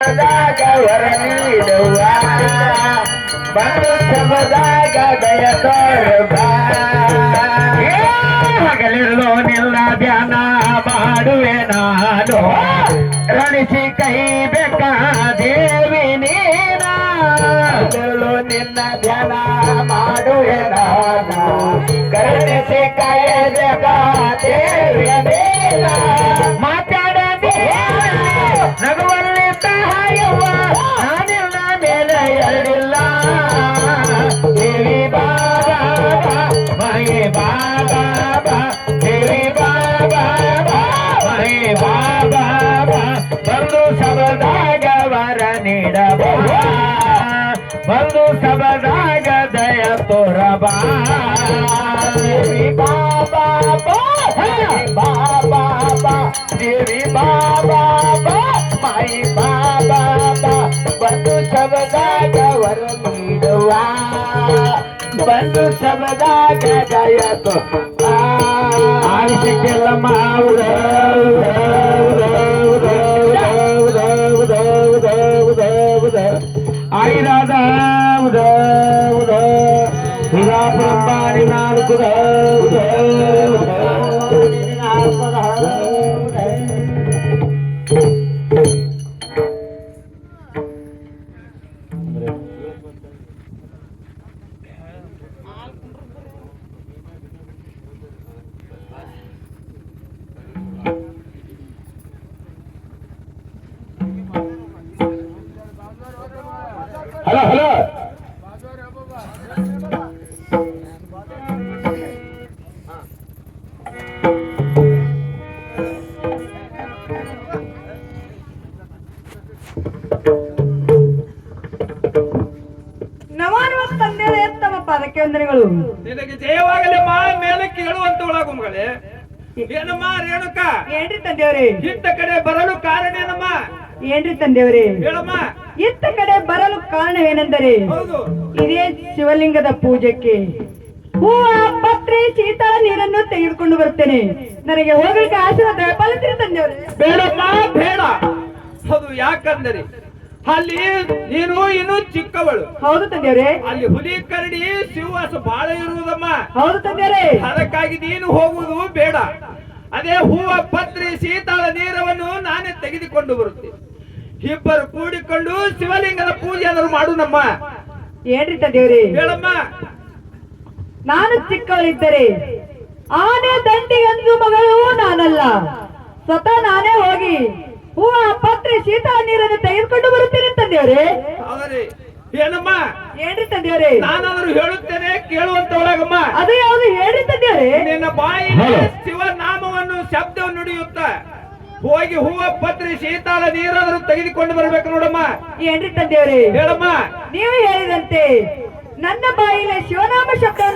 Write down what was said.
ಶಬ್ದದಾಗ ವರ ನೀಡುವ ಬಂದು ಶಬ್ದದಾಗ ದಯ ತೋರುವ ಹಗಲಿರಲು ನಿಲ್ಲ ಧ್ಯಾನ ಮಾಡುವೆ ನಾನು ರಣಿಸಿ ಕೈ ಬೇಕ ದೇವಿ ನೀನು ನಿನ್ನ ಧ್ಯಾನ ಮಾಡುವೆ ನಾನು ಕರುಣಿಸಿ ಕೈ ಬೇಕ ದೇವಿ ನೀನು ಮಾತಾಡ ನಗುವಲ್ಲಿ ಸಹಾಯವ ನಾನಿಲ್ಲ ಮೇಲೆ ಎರಡಿಲ್ಲ ದೇವಿ ಬಾಬಾ ಮಹೇ ಬಾಬಾ ದೇವಿ ಬಾಬಾ ಮಹೇ ಬಾಬಾ ಬಂದು ಸಬದಾಗ ವರ ನೀಡಬ ಬಂದು ಸಬದಾಗ ದಯ ತೋರಬ ದೇವಿ ಬಾಬಾ ಬಾಬಾ ದೇವಿ ಬಾಬಾ ಮೈ ಬಾಬಾ ಬಂದು ಸಬದಾಗ ವರ ನೀಡುವ ಬಂದು ಸಬದಾಗ ದಯ ಆರಿಸಿಕೆಲ್ಲ ಮಾವುದ ಆಯ್ದಾದ ಸುರಾಪುರಂಬಾರಿ ನಾಲ್ಕು ಹಲೋ ಹಲೋ ನವಾನ ತಂದೆಯ ತಮ್ಮ ಪಾದಕ್ಕೆ ವಂದನೆಗಳು. ನಿನಗೆ ಜಯವಾಗಲಮ್ಮ ಮೇಲಕ್ಕೆ ಹೇಳುವಂತ ಒಳಗುಮಗಳೇ ಏನಮ್ಮ ರೇಣುಕ ಏನ್ರಿ ತಂದೆಯವರೇ ಇತ್ತ ಕಡೆ ಬರಲು ಕಾರಣ ಏನಮ್ಮ ಏನ್ರಿ ತಂದೆಯವರೇ ಹೇಳಮ್ಮ ಇತ್ತ ಕಡೆ ಬರಲು ಕಾರಣವೇನೆಂದರೆ ಹೌದು ಇದೇ ಶಿವಲಿಂಗದ ಪೂಜೆಗೆ ಹೂವ ಪತ್ರೆ ಶೀತಳ ನೀರನ್ನು ತೆಗೆದುಕೊಂಡು ಬರ್ತೇನೆ. ನನಗೆ ಹೋಗಲಿಕ್ಕೆ ಆಶೀರ್ವಾದ ಪಾಲಿಸ್ರಿ ತಂದೆಯವರೇ. ಬೇಡಮ್ಮ ಬೇಡ ಅದು ಯಾಕಂದರೆ ಅಲ್ಲಿ ನೀನು ಇನ್ನೂ ಚಿಕ್ಕವಳು. ಹೌದು ತಂದೆಯವರೇ. ಅಲ್ಲಿ ಹುಲಿ ಕರಡಿ ಶಿವವಾಸ ಬಹಳ ಇರುವುದಮ್ಮ. ಹೌದು ತಂದೆಯವರೇ. ಅದಕ್ಕಾಗಿ ನೀನು ಹೋಗುವುದು ಬೇಡ. ಅದೇ ಹೂವ ಪತ್ರೆ ಶೀತಳ ನೀರವನ್ನು ನಾನೇ ತೆಗೆದುಕೊಂಡು ಬರುತ್ತೇನೆ. ಇಬ್ಬರು ಕೂಡಿಕೊಂಡು ಶಿವಲಿಂಗದ ಪೂಜೆಯನ್ನು ಮಾಡುನಮ್ಮ. ಏನ್ರಿ ತಂದೆಯವರೇ ಹೇಳಮ್ಮ. ನಾನು ಚಿಕ್ಕವಳಿದ್ದರೆ ಆನೆ ದಂಡಿಗಂದು ಮಗಳು ನಾನಲ್ಲ, ಸ್ವತಃ ನಾನೇ ಹೋಗಿ ಹೂವ ಪತ್ರೆ ಶೀತಳ ನೀರನ್ನು ತೆಗೆದುಕೊಂಡು ಬರುತ್ತೇನೆ ತಂದೆಯವರೇ. ಆದರೆ ಏನಮ್ಮ ಏನ್ರಿ ತಂದೆಯವರೇ ನಾನಾದ್ರೂ ಹೇಳುತ್ತೇನೆ ಕೇಳುವಂತ ಒಳಗಮ್ಮ. ಅದು ಯಾವುದು ಹೇಳ್ರಿ ತಂದೆಯವರೇ. ನಿನ್ನ ಬಾಯಿ ಶಿವನಾಮವನ್ನು ಶಬ್ದವನ್ನು ನುಡಿಯುತ್ತ ಹೋಗಿ ಹೂವ ಪತ್ರೆ ಶೀತಳ ನೀರಾದರೂ ತೆಗೆದುಕೊಂಡು ಬರಬೇಕು ನೋಡಮ್ಮ. ಏನ್ರಿ ತಂದೆಯವರೇ ಹೇಳಮ್ಮ. ನೀವು ಹೇಳಿದಂತೆ ನನ್ನ ಬಾಯಿಲೆ ಶಿವನಾಮ ಶಬ್ದ